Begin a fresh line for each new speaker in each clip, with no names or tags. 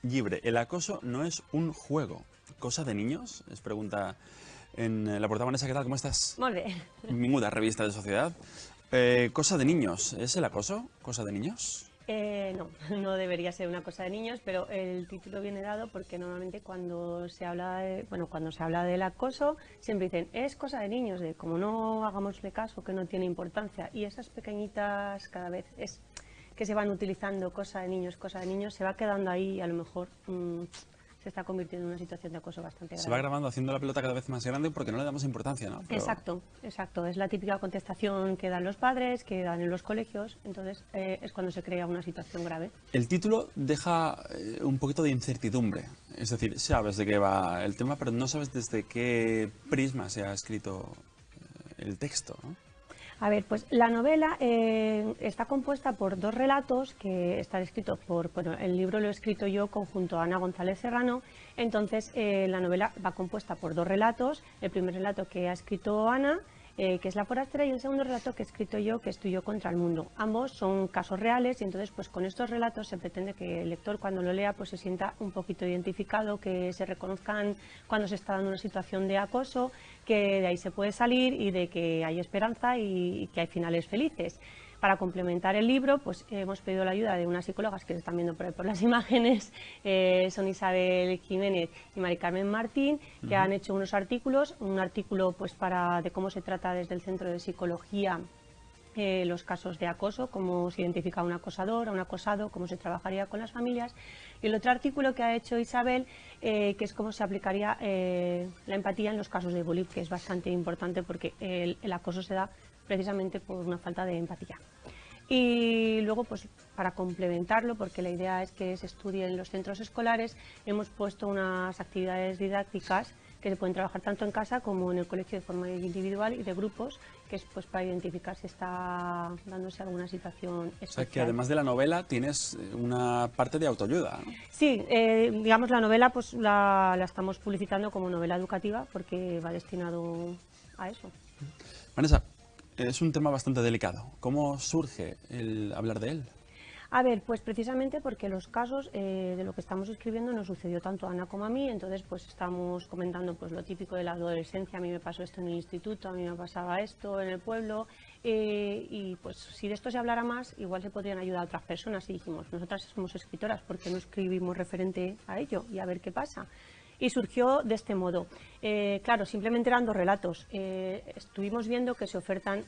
Llibre, el acoso no es un juego. ¿Cosa de niños? Es pregunta en la portada. Vanessa, ¿qué tal? ¿Cómo estás?
Molt bé.
Benvinguda, revista de Sociedad. Cosa de niños, ¿es el acoso? ¿Cosa de niños?
No, no debería ser una cosa de niños, pero el título viene dado porque normalmente cuando se habla cuando se habla del acoso siempre dicen es cosa de niños, de como no hagámosle caso, que no tiene importancia, y esas pequeñitas cada vez es que se van utilizando cosa de niños, se va quedando ahí y a lo mejor se está convirtiendo en una situación de acoso bastante
Se va
grave.
grabando haciendo la pelota cada vez más grande porque no le damos importancia, ¿no? Pero
Exacto, exacto. Es la típica contestación que dan los padres, que dan en los colegios, entonces es cuando se crea una situación grave.
el título deja un poquito de incertidumbre. Es decir, sabes de qué va el tema, pero no sabes desde qué prisma se ha escrito el texto, ¿no?
A ver, pues la novela está compuesta por dos relatos que están escritos el libro lo he escrito yo junto a Ana González Serrano, entonces la novela va compuesta por dos relatos, el primer relato que ha escrito Ana, que es La forastera, y el segundo relato que he escrito yo, que es Tú y yo contra el mundo. Ambos son casos reales y entonces pues con estos relatos se pretende que el lector cuando lo lea pues se sienta un poquito identificado, que se reconozcan cuando se está dando una situación de acoso, que de ahí se puede salir y de que hay esperanza y que hay finales felices. Para complementar el libro, pues hemos pedido la ayuda de unas psicólogas que se están viendo por ahí por las imágenes, son Isabel Jiménez y Mari Carmen Martín, que han hecho unos artículos, un artículo pues de cómo se trata desde el Centro de Psicología los casos de acoso, cómo se identifica a un acosador, a un acosado, cómo se trabajaría con las familias, y el otro artículo que ha hecho Isabel, que es cómo se aplicaría la empatía en los casos de bullying, que es bastante importante porque el acoso se da precisamente por una falta de empatía. Y luego, pues para complementarlo, porque la idea es que se estudie en los centros escolares, hemos puesto unas actividades didácticas que se pueden trabajar tanto en casa como en el colegio de forma individual y de grupos, que es pues para identificar si está dándose alguna situación especial.
O sea, que además de la novela tienes una parte de autoayuda, ¿no?
Sí, digamos la novela pues la estamos publicitando como novela educativa porque va destinado a eso.
Vanessa, es un tema bastante delicado. ¿Cómo surge el hablar de él?
A ver, pues precisamente porque los casos de lo que estamos escribiendo nos sucedió tanto a Ana como a mí, entonces pues estamos comentando pues lo típico de la adolescencia, a mí me pasó esto en el instituto, a mí me pasaba esto en el pueblo, y pues si de esto se hablara más, igual se podrían ayudar a otras personas, y dijimos, nosotras somos escritoras, ¿por qué no escribimos referente a ello y a ver qué pasa? Y surgió de este modo. Claro, simplemente eran dos relatos. Estuvimos viendo que se ofertan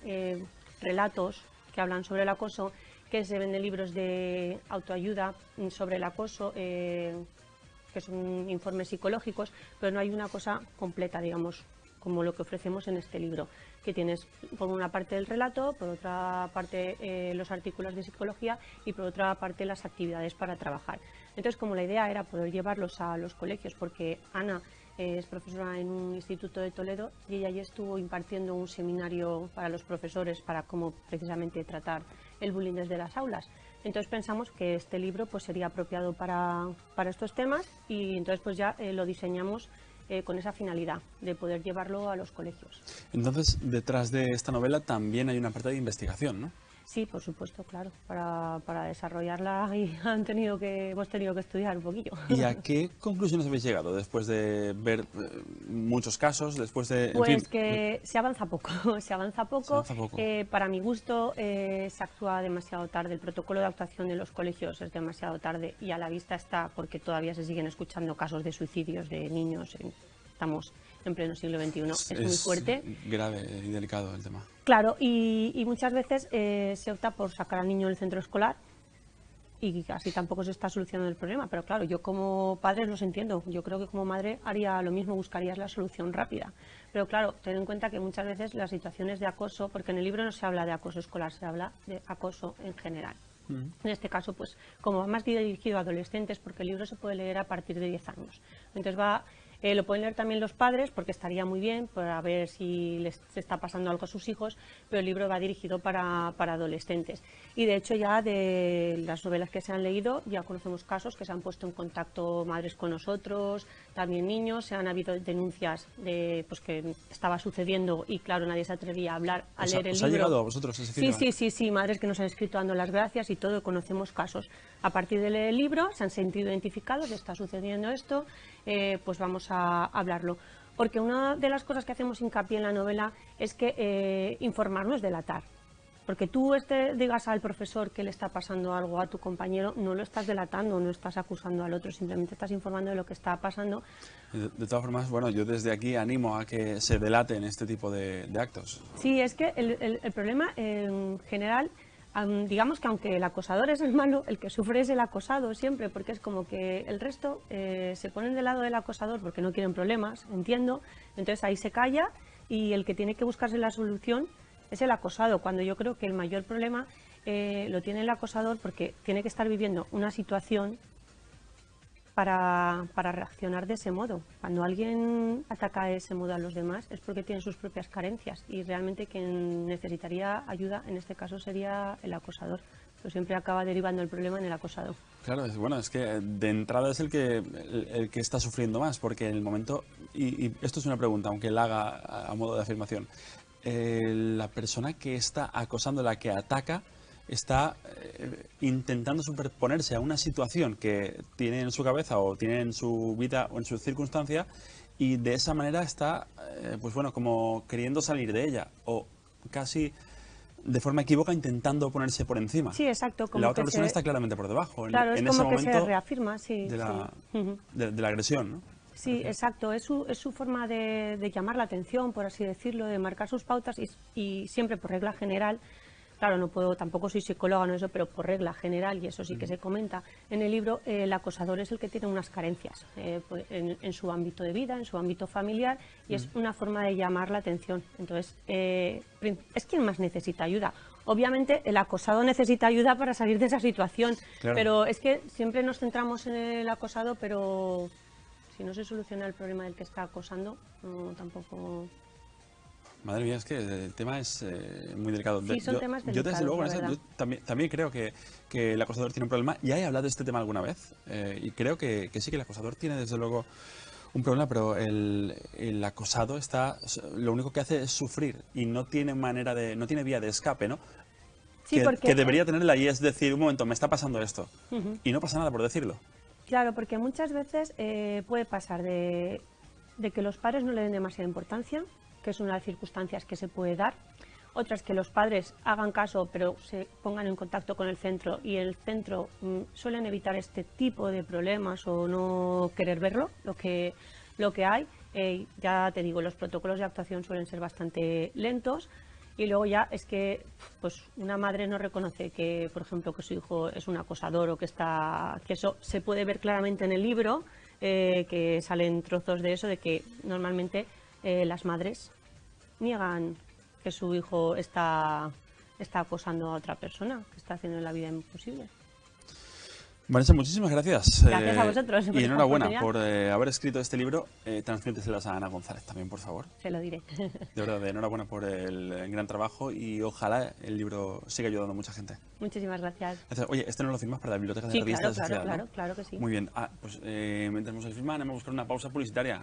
relatos que hablan sobre el acoso, que se venden libros de autoayuda sobre el acoso, que son informes psicológicos, pero no hay una cosa completa, digamos, como lo que ofrecemos en este libro, que tienes por una parte el relato, por otra parte los artículos de psicología y por otra parte las actividades para trabajar. Entonces, como la idea era poder llevarlos a los colegios, porque Ana es profesora en un instituto de Toledo y ella ya estuvo impartiendo un seminario para los profesores para cómo precisamente tratar el bullying desde las aulas. Entonces pensamos que este libro pues sería apropiado para estos temas y entonces pues ya lo diseñamos con esa finalidad de poder llevarlo a los colegios.
Entonces, detrás de esta novela también hay una parte de investigación, ¿no?
Sí, por supuesto, claro. Para desarrollarla hemos tenido que estudiar un poquillo.
¿Y a qué conclusiones habéis llegado después de ver muchos casos, después de, en fin,
Pues que se avanza poco, se avanza
se
poco.
avanza poco?
Para mi gusto se actúa demasiado tarde. El protocolo de actuación de los colegios es demasiado tarde y a la vista está porque todavía se siguen escuchando casos de suicidios de niños. Estamos en pleno siglo XXI, es muy fuerte.
Grave y delicado el tema.
Claro, y muchas veces se opta por sacar al niño del centro escolar y así tampoco se está solucionando el problema. Pero claro, yo como padre los entiendo. Yo creo que como madre haría lo mismo, buscarías la solución rápida. Pero claro, ten en cuenta que muchas veces las situaciones de acoso, porque en el libro no se habla de acoso escolar, se habla de acoso en general. En este caso, pues como va más dirigido a adolescentes, porque el libro se puede leer a partir de 10 años. Entonces va Lo pueden leer también los padres, porque estaría muy bien para ver si les está pasando algo a sus hijos, pero el libro va dirigido para adolescentes. Y de hecho ya de las novelas que se han leído, ya conocemos casos que se han puesto en contacto madres con nosotros, también niños, se han habido denuncias de pues, que estaba sucediendo y claro, nadie se atrevía a hablar, a leer el libro.
¿Os ha llegado a vosotros ese feedback?
Sí, madres que nos han escrito dando las gracias y todo, conocemos casos. A partir de leer el libro se han sentido identificados, está sucediendo esto, pues vamos a hablarlo. Porque una de las cosas que hacemos hincapié en la novela es que informar no es delatar. Porque tú digas al profesor que le está pasando algo a tu compañero, no lo estás delatando, no estás acusando al otro, simplemente estás informando de lo que está pasando.
De todas formas, bueno, yo desde aquí animo a que se delaten este tipo de actos.
Sí, es que el problema en general, digamos que aunque el acosador es el malo, el que sufre es el acosado siempre, porque es como que el resto se ponen del lado del acosador porque no quieren problemas, entiendo, entonces ahí se calla y el que tiene que buscarse la solución es el acosado, cuando yo creo que el mayor problema lo tiene el acosador porque tiene que estar viviendo una situación para reaccionar de ese modo. Cuando alguien ataca de ese modo a los demás es porque tiene sus propias carencias y realmente quien necesitaría ayuda en este caso sería el acosador. Pero siempre acaba derivando el problema en el acosado.
Claro, es que de entrada es el que está sufriendo más, porque en el momento, y esto es una pregunta, aunque la haga a modo de afirmación, la persona que está acosando, la que ataca, está intentando superponerse a una situación que tiene en su cabeza o tiene en su vida o en su circunstancia y de esa manera está, pues bueno, como queriendo salir de ella o casi de forma equívoca intentando ponerse por encima.
Sí, exacto.
Como la otra persona está claramente por debajo.
Claro,
en
es
ese
como que
momento
se reafirma, sí.
de la,
sí.
de la agresión, ¿no?
Sí, exacto. Es su forma de llamar la atención, por así decirlo, de marcar sus pautas y siempre por regla general. Claro, no puedo, tampoco soy psicóloga, no eso, pero por regla general, y eso sí que se comenta en el libro, el acosador es el que tiene unas carencias pues, en su ámbito de vida, en su ámbito familiar, y es una forma de llamar la atención. Entonces, es quien más necesita ayuda. Obviamente, el acosado necesita ayuda para salir de esa situación,
Claro.
pero es que siempre nos centramos en el acosado, pero si no se soluciona el problema del que está acosando, no, tampoco...
Madre mía, es que el tema es muy delicado.
Sí, son temas delicados,
yo desde luego,
la verdad.
yo también creo que el acosador tiene un problema. Ya he hablado de este tema alguna vez y creo que sí que el acosador tiene desde luego un problema, pero el acosado lo único que hace es sufrir y no tiene no tiene vía de escape, ¿no?
Sí,
Que debería tenerla y es decir, un momento, me está pasando esto. Y no pasa nada por decirlo.
Claro, porque muchas veces puede pasar de que los padres no le den demasiada importancia, que es una de las circunstancias que se puede dar. Otras que los padres hagan caso, pero se pongan en contacto con el centro y el centro suelen evitar este tipo de problemas o no querer verlo, lo que hay. Ya te digo, los protocolos de actuación suelen ser bastante lentos. Y luego ya es que pues una madre no reconoce que, por ejemplo, que su hijo es un acosador o que eso se puede ver claramente en el libro, que salen trozos de eso, de que normalmente las madres niegan que su hijo está acosando a otra persona, que está haciendo la vida imposible.
Vanessa, muchísimas gracias.
Gracias a vosotros.
Y enhorabuena por haber escrito este libro. Transmíteselas a Ana González también, por favor.
Se lo diré.
De verdad, enhorabuena por el gran trabajo y ojalá el libro siga ayudando a mucha gente.
Muchísimas gracias.
Oye, este no lo firmas para la Biblioteca de
Sí,
Revistas de Sociedad,
claro,
¿no?
claro que sí.
Muy bien. Pues mientras nos firman, hemos buscado una pausa publicitaria.